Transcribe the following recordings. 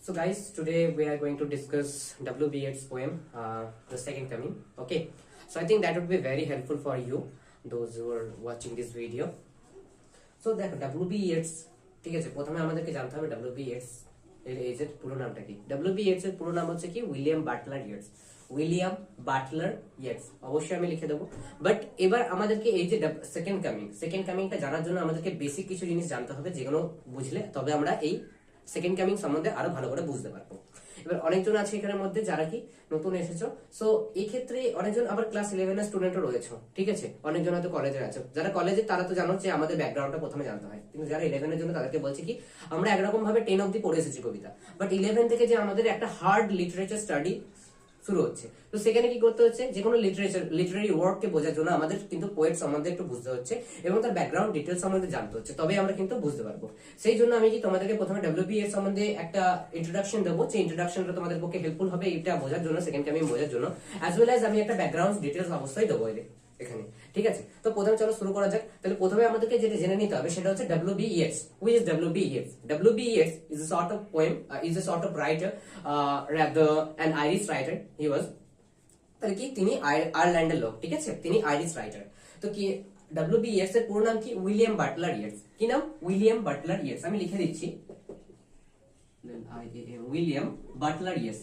So guys, today we are going to discuss W.B. Yeats poem, The Second Coming. Okay, so I think that would be very helpful for you, those who are watching this video. So দেখো W.B. Yeats, ঠিক আছে, প্রথমে আমাদেরকে জানতে হবে W.B. Yeats এর পুরো নামটা কি। W.B. Yeats এর পুরো নাম হচ্ছে কি William Butler Yeats. William Butler Yeats, অবশ্যই আমি লিখে দেবো। বাট এবার আমাদেরকে এই যে সেকেন্ড কামিংটা জানার জন্য আমাদেরকে বেসিক কিছু জিনিস জানতে হবে, যেগুলো বুঝলে তবে আমরা এই সেকেন্ড কামিং সম্বন্ধে আরো ভালো করে বুঝতে পারবো। এবার অনেকজন আছে এখানের মধ্যে যারা কি নতুন এসেছো, সো এই ক্ষেত্রে অনেকজন আবার ক্লাস 11 এর স্টুডেন্টও রয়েছে, ঠিক আছে। অনেকজন হয়তো কলেজে আছে, যারা কলেজে তারা তো জানো যে আমাদের ব্যাকগ্রাউন্ডটা প্রথমে জানতে হয়, কিন্তু যারা 11 এর জন্য তাদেরকে বলছি কি আমরা একরকম ভাবে 10 অবধি পড়ে এসেছি কবিতা, বাট 11 থেকে যে আমাদের একটা হার্ড লিটারেচার স্টাডি শুরু হচ্ছে, তো সেখানে কি করতে হচ্ছে, যে কোনো লিটারারি ওয়ার্ককে বোঝার জন্য আমাদের কিন্তু পোয়েট সম্বন্ধে একটু বুঝতে হচ্ছে এবং তার ব্যাকগ্রাউন্ড ডিটেলস সম্বন্ধে জানতে হচ্ছে, তবে আমরা কিন্তু বুঝতে পারবো। সেই জন্য আমি কি তোমাদেরকে প্রথমে W.B. এর সম্বন্ধে একটা ইন্ট্রোডাকশন দেবো, যে ইন্ট্রোডাকশনটা তোমাদের পক্ষে হেল্পফুল হবে এটা বোঝার জন্য, সেকেন্ড কামিং বোঝার জন্য, অ্যাজ ওয়েল অ্যাজ আমি একটা ব্যাকগ্রাউন্ড ডিটেলস অবশ্যই দেবো এখানে, ঠিক আছে। তো প্রথমে চলো শুরু করা যাক। তাহলে প্রথমে আমাদেরকে যেটা জেনে নিতে হবে সেটা হচ্ছে W.B. Yeats. Who is W.B. Yeats? W.B. Yeats is a sort of poem, is a sort of writer, rather an Irish writer. He was, তাহলে কি তিনি আয়ারল্যান্ডের লোক, ঠিক আছে, তিনি আইরিশ রাইটার। তো কি W.B. Yeats এর পুরো নাম কি উইলিয়াম বাটলার ইয়েটস। কি নাম? William Butler Yeats. আমি লিখে দিচ্ছি William Butler Yeats,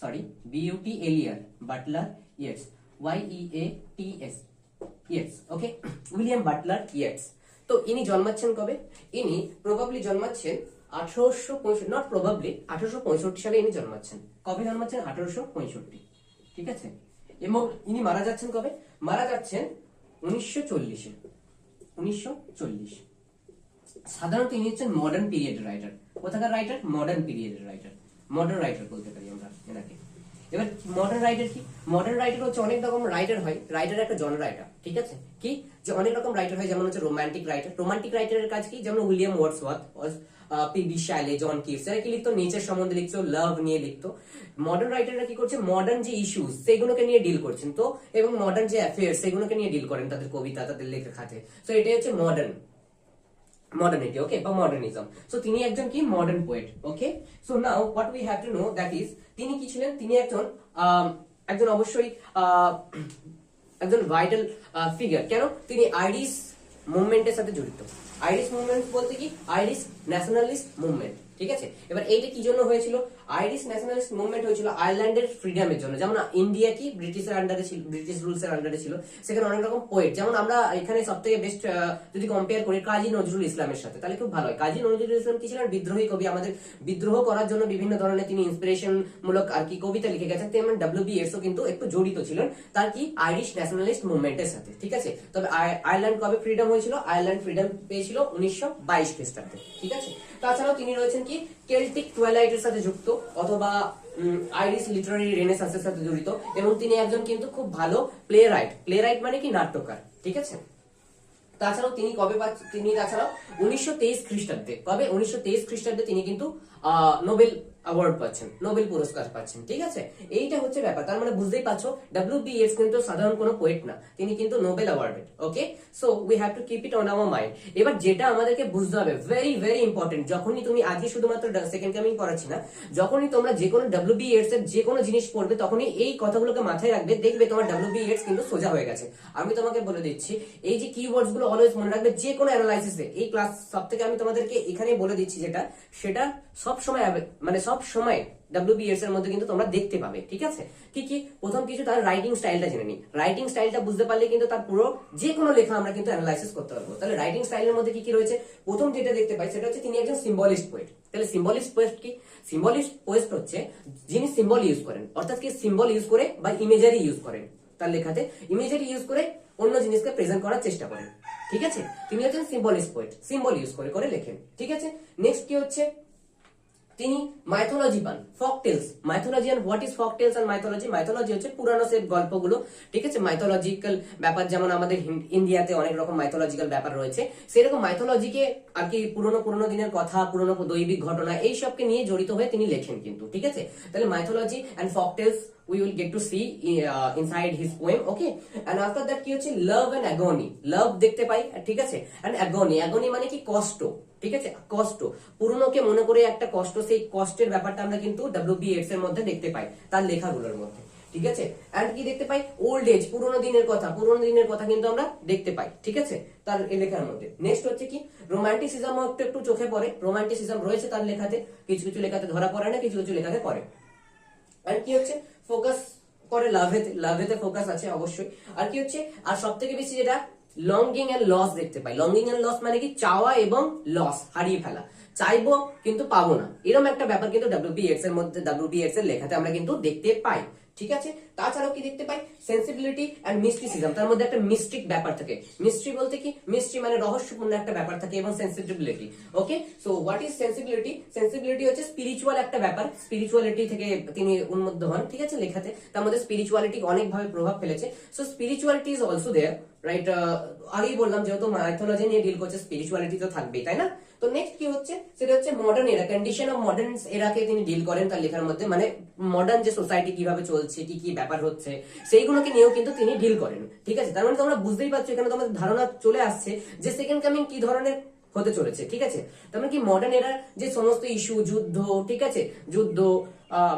sorry B-U-T-L-E-R Butler Yeats, Y-E-A-T-S Yeats. Okay, William Butler Yeats. তো ইনি জন্মাচ্ছেন কবে? ইনি প্রবাবলি জন্মাচ্ছেন 1865 সালে ইনি জন্মাচ্ছেন। কবে জন্মাচ্ছেন? 1865, ঠিক আছে। এবং ইনি মারা যাচ্ছেন কবে? মারা যাচ্ছেন 1940-এ, 1940। সাধারণত ইনি হচ্ছেন মডার্ন পিরিয়ডের রাইটার। কোথাকার রাইটার? মডার্ন পিরিয়ডের রাইটার, মডার্ন রাইটার বলতে পারি আমরা এনাকে। এবার মডার্ন রাইটার কি? মডার্ন রাইটার হচ্ছে অনেক রকম রাইটার হয়, রাইটার একটা জনরা রাইটার, ঠিক আছে। কি যে অনেক রকম রাইটার হয়, যেমন হচ্ছে রোমান্টিক রাইটার। রোমান্টিক রাইটারের কাজ কি? যেমন William Wordsworth, P.B. Shelley, John Keats, এরা কি লিখতো? নেচার সম্বন্ধে লিখতো, লাভ নিয়ে লিখতো। মডার্ন রাইটাররা কি করছে? মডার্ন যে ইস্যুস সেগুলোকে নিয়ে ডিল করছেন, তো এবং মডার্ন যে অ্যাফেয়ার্স সেগুলোকে নিয়ে ডিল করেন তাদের কবিতা, তাদের লেখা খাতে। সো এটাই হচ্ছে মডার্নিটি, ওকে, বা মডার্নিজম। সো তিনি একজন কি modern poet, okay. So now what we have to know that is, তিনি কি ছিলেন? তিনি একজন অবশ্যই একজন ভাইটাল ফিগার। কেন? তিনি আইরিশ মুভমেন্টের সাথে জড়িত। আইরিশ মুভমেন্ট বলতে কি? আইরিশ ন্যাশনালিস্ট মুভমেন্ট, ঠিক আছে। এবার এইটা কি জন্য হয়েছিল? আইরিশ ন্যাশনালিস্ট মুভমেন্ট হয়েছিল আয়ারল্যান্ডের ফ্রিডমের জন্য। যেমন ইন্ডিয়া কি ব্রিটিশের আন্ডারে ছিল, ব্রিটিশ রুলস এর আন্ডারে ছিল, সেখানে অনেক রকম পোয়েট, যেমন আমরা এখানে সবথেকে বেস্ট যদি কম্পেয়ার করি কাজী নজরুল ইসলামের সাথে, তাহলে খুব ভালো হয়। কাজী নজরুল ইসলাম কি ছিলেন? বিদ্রোহী কবি। আমাদের বিদ্রোহ করার জন্য বিভিন্ন ধরনের তিনি ইন্সপিরেশন মূলক আর কি কবিতা লিখে গেছেন। তেমন W.B. Yeats কিন্তু একটু জড়িত ছিলেন তার কি আইরিশ ন্যাশনালিস্ট মুভমেন্টের সাথে, ঠিক আছে। তবে আয়ারল্যান্ড কবে ফ্রিডম হয়েছিল? আয়ারল্যান্ড ফ্রিডম পেয়েছিল 1922 খ্রিস্টাব্দে, ঠিক আছে। তাছাড়াও তিনি রয়েছেন কি কেল্টিক টুয়াইলাইটের সাথে যুক্ত, অথবা আইরিশ লিটারারি রেনেসান্সের সাথে জড়িত, এবং তিনি একজন কিন্তু খুব ভালো প্লে রাইট মানে কি নাট্যকার, ঠিক আছে। তাছাড়াও তিনি তিনি তাছাড়াও 1923 খ্রিস্টাব্দে, কবে? 1923 খ্রিস্টাব্দে তিনি কিন্তু নোবেল অ্যাওয়ার্ড পাচ্ছেন, নোবেল পুরস্কার পাচ্ছেন, ঠিক আছে। এইটা হচ্ছে ব্যাপার। তার মানে বুঝতেই পারছো W.B. Yeats কিন্তু সাধারণ কোনো পোয়েট না, তিনি কিন্তু Nobel awarded, okay. So we have to keep it on our mind. এবার যেটা আমাদেরকে বুঝতে হবে, ভেরি ভেরি ইম্পর্টেন্ট, যখনই তুমি আজকে শুধুমাত্র সেকেন্ড কামিং পড়াচ্ছি না, যখনই তোমরা যে কোনো W.B. Yeats এর যে কোনো জিনিস পড়বে, তখনই এই কথাগুলোকে মাথায় রাখবে, দেখবে তোমার W.B. Yeats কিন্তু সোজা হয়ে গেছে। আমি তোমাকে বলে দিচ্ছি, এই যে কিওয়ার্ডস গুলো অলওয়েজ মনে রাখবে যে কোনো অ্যানালাইসিসে। এই ক্লাস সব থেকে আমি তোমাদেরকে এখানেই বলে দিচ্ছি যেটা, সেটা সব সময় মানে সব সময় W.B. Yeats এর মধ্যে কিন্তু তোমরা দেখতে পাবে, ঠিক আছে। কি কি? প্রথম কিছু তার রাইটিং স্টাইলটা জেনে নি। রাইটিং স্টাইলটা বুঝতে পারলে কিন্তু তার পুরো যে কোনো লেখা আমরা কিন্তু অ্যানালাইসিস করতে পারবো। তাহলে রাইটিং স্টাইলের মধ্যে কি কি রয়েছে? প্রথম যেটা দেখতে পাই সেটা হচ্ছে তিনি একজন সিম্বলিস্ট পোয়েট। তাহলে সিম্বলিস্ট পোয়েট কি? সিম্বলিস্ট পোয়েট হচ্ছে যিনি সিম্বল ইউজ করেন, অর্থাৎ কি সিম্বল ইউজ করে বা ইমেজারি ইউজ করেন, তার লেখাতে ইমেজারি ইউজ করে অন্য জিনিসকে প্রেজেন্ট করার চেষ্টা করেন, ঠিক আছে। তিনি হচ্ছেন সিম্বলিস্ট পোয়েট, সিম্বল ইউজ করে করে লেখেন, ঠিক আছে। নেক্সট কি হচ্ছে? তিনি মাইথোলজি পান, folk tales, mythology. And what is folk tales and mythology? Mythology হচ্ছে পুরানো সে গল্পগুলো, ঠিক আছে। মাইথোলজিক্যাল ব্যাপার, যেমন আমাদের ইন্ডিয়াতে অনেক রকম মাইথোলজিক্যাল ব্যাপার রয়েছে, সেরকম মাইথোলজিকে আর কি পুরনো দিনের কথা, পুরনো দৈবিক ঘটনা, এই সবকে নিয়ে জড়িত হয়ে তিনি লেখেন কিন্তু, ঠিক আছে। তাহলে mythology and folk tales we will get to see inside his poem. Okay, and after that কি হচ্ছে love and agony, love দেখতে পাই, ঠিক আছে, and agony, agony মানে কি কষ্ট, ঠিক আছে, কষ্ট, পুরনোকে মনে করে একটা কষ্ট, সেই কষ্টের ব্যাপারটা আমরা কিন্তু ডব্লিউ.বি. ইয়েটস এর মধ্যে দেখতে পাই তার লেখাগুলোর মধ্যে, ঠিক আছে। এন্ড কি দেখতে পাই, ওল্ড এজ, পুরোনো দিনের কথা কিন্তু আমরা দেখতে পাই, ঠিক আছে, তার লেখার মধ্যে। নেক্সট হচ্ছে কি রোমান্টিসিজম, একটু একটু চোখে পড়ে, রোমান্টিসিজম রয়েছে তার লেখাতে, কিছু কিছু লেখাতে ধরা পড়ে না, কিছু কিছু লেখাতে পড়ে। আর কি হচ্ছে ফোকাস করে লাভেতে ফোকাস আছে অবশ্যই। আর কি হচ্ছে, আর সব থেকে বেশি যেটা লঙ্গিং এন্ড লস দেখতে পাই। লঙ্গিং এন্ড লস মানে কি চাওয়া এবং লস, হারিয়ে ফেলা, চাইবো কিন্তু পাবো না, এরকম একটা ব্যাপার কিন্তু ডব্লিউ.বি. ইয়েটস এর মধ্যে, ডব্লিউ.বি. ইয়েটস এর লেখাতে আমরা কিন্তু দেখতে পাই, ঠিক আছে। তাছাড়াও কি দেখতে পাই, সেন্সিবিলিটি এন্ড মিস্টিসিজম, তার মধ্যে একটা মিস্টিক ব্যাপার থাকে। মিস্ট্রি বলতে কি, মিস্ট্রি মানে রহস্যপূর্ণ একটা ব্যাপার থাকে, এবং sensibility. Okay, so what is sensibility? Sensibility হচ্ছে স্পিরিচুয়াল একটা ব্যাপার, স্পিরিচুয়ালিটি থেকে তিনি উন্মুক্ত হন, ঠিক আছে, লেখাতে তার মধ্যে স্পিরিচুয়ালিটি অনেকভাবে প্রভাব ফেলেছে। So spirituality is also there, right. আগেই বললাম যেহেতু মাইথোলজি নিয়ে ডিল করছে, স্পিরিচুয়ালিটি তো থাকবেই, তাই না? তো নেক্সট কি হচ্ছে, সেটা হচ্ছে মডার্ন এরা, কন্ডিশন অফ মডার্ন এরাকে তিনি ডিল করেন তার লেখার মধ্যে, মানে মডার্ন যে সোসাইটি কিভাবে চলছে, কি কি ব্যাপার হচ্ছে, সেইগুলোকে নিয়েও কিন্তু তিনি ডিল করেন, ঠিক আছে। তার মানে তোমরা বুঝতেই পারছো, এখানে তোমাদের ধারণা চলে আসছে যে সেকেন্ড কামিং কি ধরনের হতে চলেছে, ঠিক আছে। তার মানে কি মডার্ন এরার যে সমস্ত ইস্যু, যুদ্ধ, ঠিক আছে, যুদ্ধ,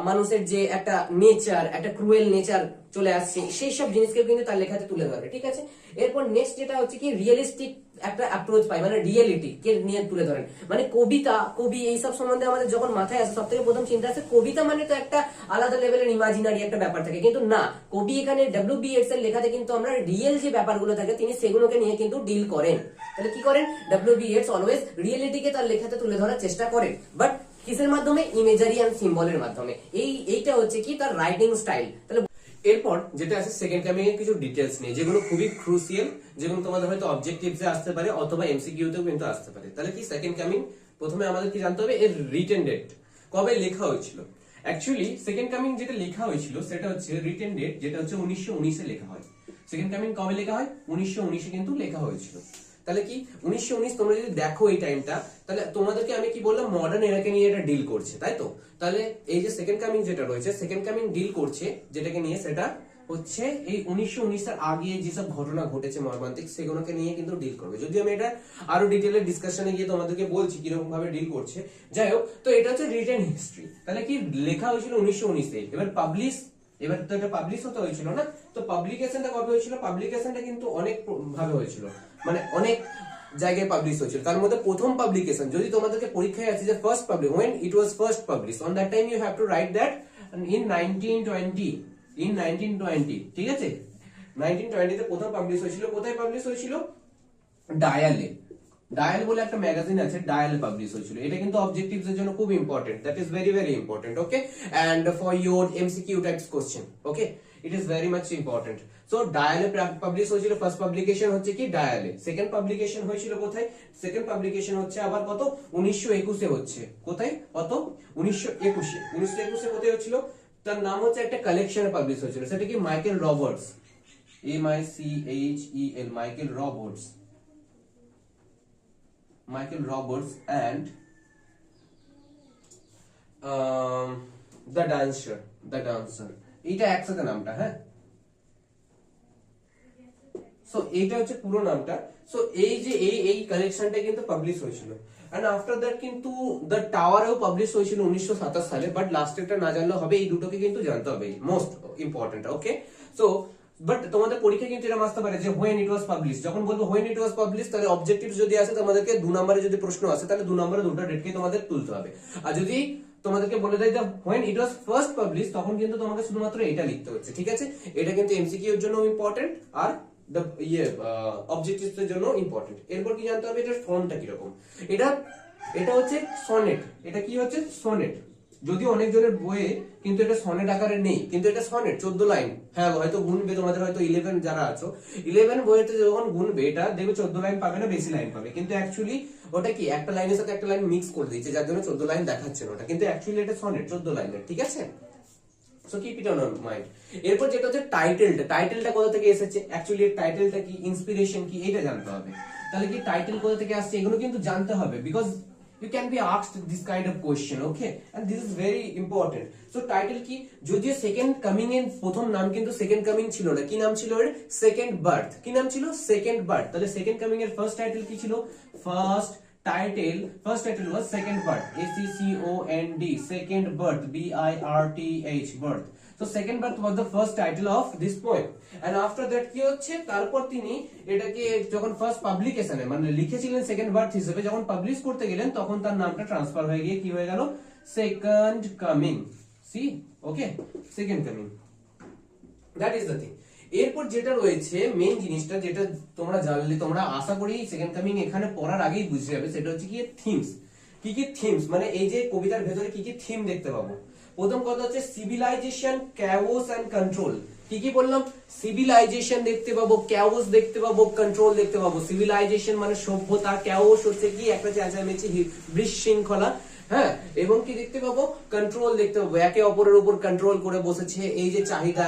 মানুষের যে একটা নেচার, একটা ক্রুয়েল নেচার চলে আসছে, সেই সব জিনিসকে কিন্তু তার লেখাতে তুলে ধরে, ঠিক আছে। এরপর নেক্সট যেটা হচ্ছে কি রিয়েলিস্টিক একটা অ্যাপ্রোচ পাই, মানে রিয়েলিটি কে নিয়ে তুলে ধরেন, মানে কবিতা, কবি, এইসব সম্বন্ধে আমাদের যখন মাথায় আসে সব থেকে প্রথম চিন্তা আসে কবিতা মানে তো একটা আলাদা লেভেলের ইমাজিনারি একটা ব্যাপার থাকে, কিন্তু না, কবি এখানে ডব্লিউ.বি. ইয়েটস এর লেখাতে কিন্তু আমরা রিয়েল যে ব্যাপারগুলো থাকে তিনি সেগুলোকে নিয়ে কিন্তু ডিল করেন। তাহলে কি করেন, ডব্লিউ.বি. ইয়েটস অলওয়েজ রিয়েলিটিকে তার লেখাতে তুলে ধরার চেষ্টা করেন, বাট কিসের মাধ্যমে, ইমেজারি এন্ড সিম্বলের মাধ্যমে। এইটা হচ্ছে কি তার রাইটিং স্টাইল। তাহলে এরপর যেটা আছে সেকেন্ড কামিং এর কিছু ডিটেলস নিয়ে, যেগুলো খুবই ক্রুশিয়াল, যেগুলো তোমাদের হয়তো অবজেক্টিভসে আসতে পারে অথবা এমসিকিউ তেও কিন্তু আসতে পারে। তাহলে কি সেকেন্ড কামিং, প্রথমে আমাদের কি জানতে হবে, এর রিটেন ডেট, কবে লেখা হয়েছিল। অ্যাকচুয়ালি সেকেন্ড কামিং যেটা লেখা হয়েছিল সেটা হচ্ছে রিটেন ডেট, যেটা হচ্ছে 1919 এ লেখা হয়। সেকেন্ড কামিং কবে লেখা হয়, 1919 এ কিন্তু লেখা হয়েছিল। তাহলে কি 1919, তোমরা যদি দেখো এই টাইমটা, তাহলে তোমাদেরকে আমি কি বললাম, মডার্ন এরাকে নিয়ে এটা ডিল করছে, তাই তো। তাহলে এই যে সেকেন্ড কামিং যেটা রয়েছে, সেকেন্ড কামিং ডিল করছে যেটাকে নিয়ে, সেটা হচ্ছে এই 1919 এর আগে যেসব ঘটনা ঘটেছে মর্মান্তিক, সেগুলোকে নিয়ে কিন্তু ডিল করবে। যদি আমি এটা আরো ডিটেইলে ডিসকাশনে গিয়ে তোমাদেরকে বলছি কিরকম ভাবে ডিল করছে, যাই হোক। তো এটা হচ্ছে রিটেন হিস্ট্রি। তাহলে কি লেখা হয়েছিল 1919 এ, এবার তো এটা পাবলিশ হতে হয়েছিল না, তো পাবলিকেশনটা কবে হয়েছিল, পাবলিকেশনটা কিন্তু অনেক ভাবে হয়েছিল, মানে অনেক জায়গায় পাবলিশ হয়েছিল। তার মধ্যে প্রথম পাবলিকেশন, যদি তোমাদেরকে পরীক্ষায় আছে যে first publish, when it was first published, on that time you have to write that in 1920, in 1920, ঠিক আছে। 1920 তে প্রথম পাবলিশ হয়েছিল। কোথায় পাবলিশ হয়েছিল, ডায়ালে, ডায়াল বলে একটা ম্যাগাজিন আছে, ডায়ালে পাবলিশ হয়েছিল। এটা কিন্তু অবজেক্টিভস এর জন্য খুব important, that is very very important. Okay, and for your MCQ types question, okay, it is very much important. So ডায়ালে পাবলিশ হয়েছিল, ফার্স্ট পাবলিকেশন হচ্ছে কি ডায়ালে। সেকেন্ড পাবলিকেশন হয়েছিল কোথায়, সেকেন্ড পাবলিকেশন হচ্ছে আবার কত, 1921 এ হচ্ছে। কোথায়, কত, 1921 এ কোথায় হচ্ছিল, তার নাম হচ্ছে একটা কালেকশনে পাবলিশ হয়েছিল, সেটা কি Michael Roberts, MICHEL, Michael Roberts, and the dancer, এইটা একসাথে নামটা, হ্যাঁ। সো এইটা হচ্ছে পুরো নামটা। সো এই যে এই কালেকশনটা কিন্তু পাবলিশ হয়েছিল। এন্ড আফটার দ্যাট কিন্তু দ্য টাওয়ারও পাবলিশ হয়েছিল 1927 সালে, বাট লাস্টেরটা না জানলেও হবে, এই দুটোকে কিন্তু জানতে হবে, most important. Okay, so but তোমাদের পরীক্ষা কিন্তু এটা আসতে পারে যে when it was published, যখন বলবো when it was published, তাহলে অবজেক্টিভস যদি আসে তোমাদেরকে 2 নম্বরে যদি প্রশ্ন আসে, তাহলে 2 নম্বরে দুটো ডেটকে তোমাদের তুলতে হবে। আর যদি তোমাদেরকে বলে দেয় যে when it was first published, তখন কিন্তু তোমাকে শুধুমাত্র এটা লিখতে হচ্ছে, ঠিক আছে। এটা কিন্তু এমসিকিউ এর জন্য ইম্পর্টেন্ট, আর অবজেক্টিভস এর জন্য ইম্পর্টেন্ট। এরপর কি জানতে হবে, এটার ফর্মটা কিরকম। এটা হচ্ছে সনেট। এটা কি হচ্ছে, সনেট। যদিও অনেকজনের বইয়ে কিন্তু এটা সনেট আকারে নেই, কিন্তু এটা সনেট, 14 লাইন। হ্যাঁ, হয়তো গুনবে, তোমাদের হয়তো 11 যারা আছো, 11 বইতে যখন গুনবে এটা দেখবে 14 লাইন পাবে না, বেশি লাইন পাবে। কিন্তু অ্যাকচুয়ালি ওটা কি একটা লাইনের সাথে একটা লাইন মিক্স করে দিয়েছে, যার জন্য 14 লাইন দেখাচ্ছে না ওটা, কিন্তু অ্যাকচুয়ালি এটা সনেট 14 লাইনের, ঠিক আছে। So keep it on mind. এরপর যেটা হচ্ছে টাইটেলটা কোথা থেকে এসেছে, অ্যাকচুয়ালি এর টাইটেলটা কি, ইন্সপিরেশন কি, এটা জানতে হবে। তাহলে কি টাইটেল কোথা থেকে আসছে, এগুলো কিন্তু জানতে হবে, because you can be asked this kind of question, okay, and this is very important. So title কি, যদিও সেকেন্ড কামিং এর প্রথম নাম কিন্তু সেকেন্ড কামিং ছিল না, কি নাম ছিল এর, সেকেন্ড বার্থ। কি নাম ছিল, সেকেন্ড বার্থ। তাহলে সেকেন্ড কামিং এর ফার্স্ট টাইটেল কি ছিল, first title was second birth, SECOND, second birth, BIRTH, birth. So second birth was the first title of this poem, and after that কি হচ্ছে, তারপর তিনি এটাকে যখন ফার্স্ট পাবলিকেশনে মানে লিখেছিলেন সেকেন্ড বার্থ হিসেবে, যখন পাবলিশ করতে গেলেন তখন তার নামটা ট্রান্সফার হয়ে গিয়ে কি হয়ে গেল, second coming. See okay, second coming, that is the thing. এরপর যেটা রয়েছে মেইন জিনিসটা, যেটা তোমরা জানলে, তোমরা আশা করি সেকেন্ড কামিং এখানে পড়ার আগেই বুঝে যাবে, সেটা হচ্ছে কি থিমস। কি কি থিমস, মানে এই যে কবিতার ভেতরে কি কি থিম দেখতে পাবো। প্রথম কথা হচ্ছে সিভিলাইজেশন, ক্যাওস এন্ড কন্ট্রোল। কি কি বললাম, সিভিলাইজেশন দেখতে পাবো, ক্যাওস দেখতে পাবো, কন্ট্রোল দেখতে পাবো। সিভিলাইজেশন মানে সভ্যতা, ক্যাওস হচ্ছে কি একটা চেঁচামেচি, বিশৃঙ্খলা, হ্যাঁ, এবং কি দেখতে পাবো, কন্ট্রোল দেখতে পাবো, একে অপরের উপর কন্ট্রোল করে বসেছে, এই যে চাহিদা,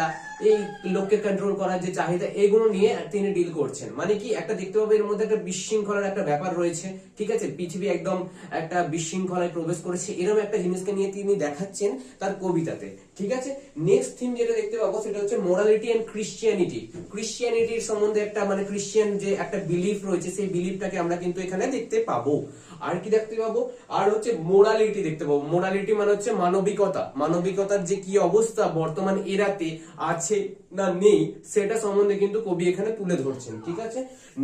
এই লোককে কন্ট্রোল করার যে চাহিদা, এগুলো নিয়ে তিনি ডিল করছেন। মানে কি একটা দেখতে পাবো এর মধ্যে একটা বিশৃঙ্খলার একটা ব্যাপার রয়েছে, ঠিক আছে, পৃথিবী একদম একটা বিশৃঙ্খলায় প্রবেশ করেছে, এরকম একটা জিনিসকে নিয়ে তিনি দেখাচ্ছেন তার কবিতাতে, ঠিক আছে। নেক্সট থিম যেটা দেখতে পাবো সেটা হচ্ছে মোরালিটি এন্ড ক্রিশ্চিয়ানিটি। ক্রিশ্চিয়ানিটির সম্বন্ধে একটা মানে ক্রিশ্চিয়ান যে একটা বিলিফ রয়েছে, সেই বিলিফটাকে আমরা কিন্তু এখানে দেখতে পাবো। আর কি দেখতে পাবো, আর হচ্ছে মোরালিটি দেখতে পাবো। মোরালিটি মানে হচ্ছে মানবিকতা, মানবিকতার যে কি অবস্থা বর্তমান এরাতে আছে না নেই, সেটা সম্বন্ধে কিন্তু কবি এখানে তুলে ধরছেন, ঠিক আছে।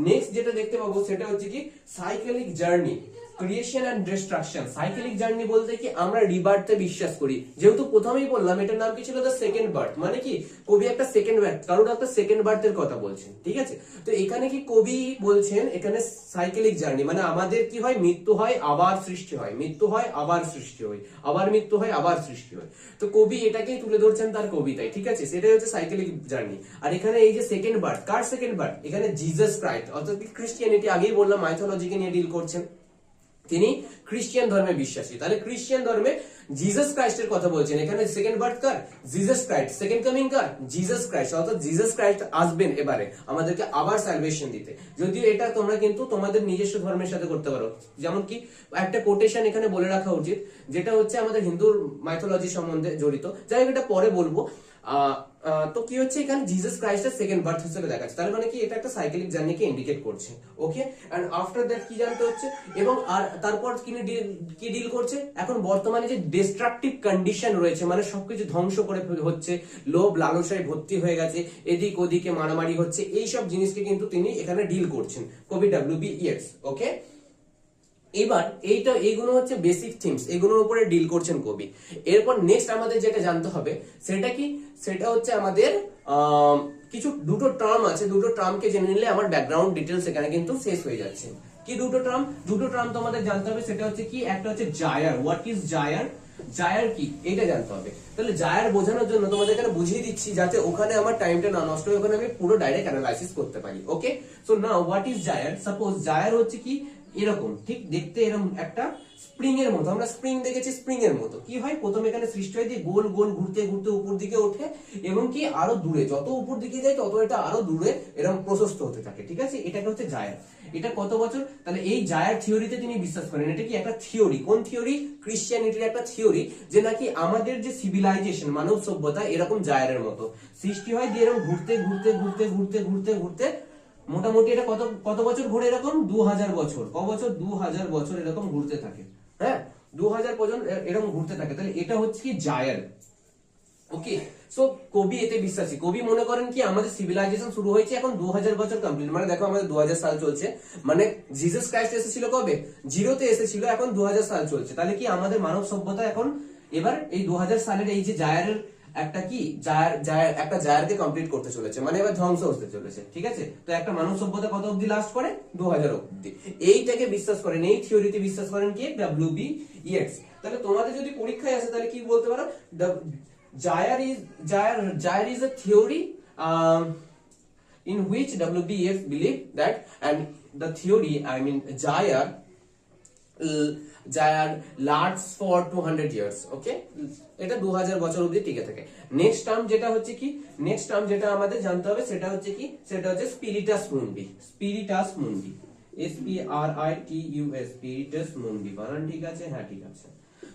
নেক্সট যেটা দেখতে পাবো সেটা হচ্ছে কি cyclic journey, creation and destruction. Cyclic journey বলতে কি আমরা রিবার্থে বিশ্বাস করি, যেহেতু প্রথমেই বললাম এটার নাম কি ছিল, দ্য সেকেন্ড বার্থ, মানে কি কবি একটা সেকেন্ড বার্থ, কারণ একটা সেকেন্ড বার্থের কথা বলছেন, ঠিক আছে। তো এখানে কি কবি বলছেন, এখানে সাইকেলিক জার্নি মানে আমাদের কি হয়, মৃত্যু হয় আবার সৃষ্টি হয়, মৃত্যু হয় আবার সৃষ্টি হয়, আবার মৃত্যু হয় আবার সৃষ্টি হয়। তো কবি এটাকেই তুলে ধরছেন তার কবিতায়, ঠিক আছে, সেটাই হচ্ছে সাইকেলিক জার্নি। আর এখানে এই যে সেকেন্ড বার্থ, কার সেকেন্ড বার্থ, এখানে জিসাস ক্রাইস্ট, অর্থাৎ ক্রিশ্চিয়ানিটি, আগেই বললাম মাইথোলজিকে নিয়ে ডিল করছেন, তিনি খ্রিস্টান ধর্মে বিশ্বাসী। তাহলে খ্রিস্টান ধর্মে জিসাস ক্রাইস্টের কথা বলছেন, এখানে সেকেন্ড বার্থ কার, জিসাস ক্রাইস্ট, সেকেন্ড কামিং কার, জিসাস ক্রাইস্ট, অর্থাৎ জিসাস ক্রাইস্ট আসবেন এবারে আমাদেরকে আবার সালভেশন দিতে। যদিও এটা তোমরা কিন্তু তোমাদের নিজস্ব ধর্মের সাথে করতে পারো, যেমন কি একটা কোটেশন এখানে বলে রাখা উচিত, যেটা হচ্ছে আমাদের হিন্দুর মাইথোলজি সম্বন্ধে জড়িত, যাই হোক এটা পরে বলবো। তো কি হচ্ছে, এখানে জিসাস ক্রাইস্টের সেকেন্ড বার্থ হিসেবে দেখাচ্ছে, তার মানে কি এটা একটা সাইকেলিক জার্নিকে ইন্ডিকেট করছে, ওকে। এন্ড আফটার দ্যাট কি জানতে হচ্ছে, এবং আর তারপর কি ডিল করছে, এখন বর্তমানে যে ডিস্ট্রাকটিভ কন্ডিশন রয়েছে, মানে সবকিছু ধ্বংস করে হচ্ছে, লোভ লালসায় ভর্তি হয়ে গেছে, এদিক ওদিকে মারামারি হচ্ছে, এই সব জিনিসকে কিন্তু তিনি এখানে ডিল করছেন, কবি ডব্লিউ.বি. ইয়েটস, ওকে। এবার এইগুলো হচ্ছে বেসিক থিমস, এগুলোর উপরে ডিল করছেন কবি। এরপর নেক্সট আমাদের যেটা জানতে হবে সেটা কি, সেটা হচ্ছে আমাদের কিছু দুটো টার্ম আছে, দুটো টার্মকে জেনে নিলে আমার ব্যাকগ্রাউন্ড ডিটেলস এখানে কিন্তু শেষ হয়ে যাচ্ছে। কি দুটো টার্ম তোমাদের জানতে হবে, সেটা হচ্ছে কি, একটা হচ্ছে জায়ার, হোয়াট ইজ জায়ার, জায়ার কি এটা জানতে হবে। তাহলে জায়ার বোঝানোর জন্য তোমাদের এখানে বুঝিয়ে দিচ্ছি, যাতে ওখানে আমার টাইমটা না নষ্ট হয়, ওখানে আমি পুরো ডাইরেক্ট অ্যানালাইসিস করতে পারি, okay. So now what is gyre, suppose gyre হচ্ছে কি এরকম, ঠিক দেখতে এরকম একটা স্প্রিং এর মতো, আমরা স্প্রিং দেখেছি, স্প্রিং এর মতো কি হয়, প্রথমে এখানে সৃষ্টি হয় দিয়ে গোল গোল ঘুরতে ঘুরতে উপর দিকে ওঠে, এবং কি আরো দূরে, যত উপর দিকে যায় তত এটা আরো দূরে এরকম প্রশস্ত হতে থাকে, ঠিক আছে, এটাকে হচ্ছে জায়ার। এটা কত বছর, তাহলে এই জায়ার থিওরিতে তিনি বিশ্বাস করেন, এটা কি একটা থিওরি, কোন থিওরি, ক্রিশ্চিয়ানিটির একটা থিওরি, যে নাকি আমাদের যে সিভিলাইজেশন মানব সভ্যতা এরকম জায়ারের মতো সৃষ্টি হয় দিয়ে এরকম ঘুরতে ঘুরতে ঘুরতে ঘুরতে ঘুরতে ঘুরতে মোটামুটি এটা কত বছর ঘুরে, এরকম 2000 বছর, ক বছর, 2000 বছর এরকম ঘুরতে থাকে, হ্যাঁ 2000 পর্যন্ত এরকম ঘুরতে থাকে। তাহলে এটা হচ্ছে কি জায়ার, ওকে। সো কবি এতে বিশ্বাসী, কবি মনে করেন কি আমাদের সিভিলাইজেশন শুরু হয়েছে এখন 2000 বছর কমপ্লিট, মানে দেখো আমাদের 2000 সাল চলছে, মানে জিসাস ক্রাইস্ট এসেছিল কবে, জিরোতে এসেছিল, এখন 2000 সাল চলছে, তাহলে কি আমাদের মানব সভ্যতা এখন এবার এই 2000 সালের এই যে জায়ারের একটা কি একটা জায়ারকে কমপ্লিট করতে চলেছে, মানে এবার ধ্বংস হতে চলেছে, ঠিক আছে। তো একটা মানব সভ্যতা কত অবধি লাস্ট করে, 2000 অবধি, এইটাকে বিশ্বাস করেন, এই থিওরিতে বিশ্বাস করেন কি ডব্লিউ.বি. ইয়েটস। তাহলে তোমাদের যদি পরীক্ষায় আসে তাহলে কি বলতে পারো, Jair is a theory in which W.B. Yeats believed that, and the theory, I mean Jair lasts for 200 years, okay, এটা 2000 বছর অবধি টিকে থাকে। নেক্সট টার্ম যেটা হচ্ছে কি, নেক্সট টার্ম যেটা আমাদের জানতে হবে সেটা হচ্ছে কি, সেটা হচ্ছে স্পিরিটাস মুন্ডি, স্পিরিটাস মুন্ডি, SPRITUS, স্পিরিটাস মুন্ডি, বানান ঠিক আছে? হ্যাঁ ঠিক আছে।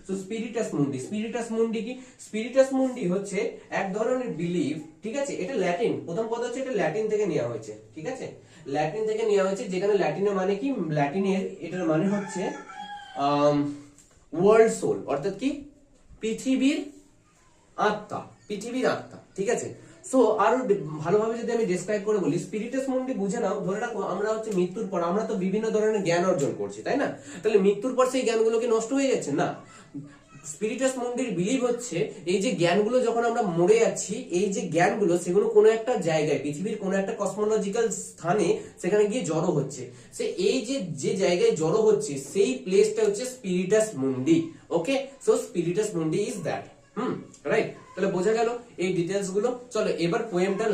তো স্পিরিটাস মুন্ডি, স্পিরিটাস মুন্ডি কি? স্পিরিটাস মুন্ডি হচ্ছে এক ধরনের বিলিফ, ঠিক আছে? এটা ল্যাটিন, প্রথম কথা হচ্ছে এটা ল্যাটিন থেকে নেওয়া হয়েছে, ঠিক আছে? ল্যাটিন থেকে নেওয়া হয়েছে, যেখানে ল্যাটিনের মানে কি, ল্যাটিনের এটার মানে হচ্ছে ওয়ার্ল্ড সোল, অর্থাৎ কি পৃথিবীর আত্মা, পৃথিবীর আত্মা, ঠিক আছে? সো আরো ভালোভাবে যদি আমি ডেসক্রাইব করে বলি, স্পিরিটাস মুন্ডি বুঝে নাও, ধরে রাখো আমরা হচ্ছে মৃত্যুর পর আমরা তো বিভিন্ন ধরনের জ্ঞান অর্জন করছি, তাই না? তাহলে মৃত্যুর পর সেই জ্ঞানগুলো কি নষ্ট হয়ে যাচ্ছে? না। স্পিরিটাস মুন্ডির বিলিভ হচ্ছে এই যে জ্ঞানগুলো যখন আমরা মরে যাচ্ছি, এই যে জ্ঞানগুলো সেগুলো কোনো একটা জায়গায়, পৃথিবীর কোনো একটা কসমোলজিক্যাল স্থানে সেখানে গিয়ে জড়ো হচ্ছে। সে এই যে যে জায়গায় জড়ো হচ্ছে সেই প্লেসটা হচ্ছে স্পিরিটাস মুন্ডি। ওকে, সো স্পিরিটাস মুন্ডি ইজ দ্যাট। রাইট। তাহলে বোঝা গেল এই ডিটেলস গুলো। চলো এবার পোয়েমটা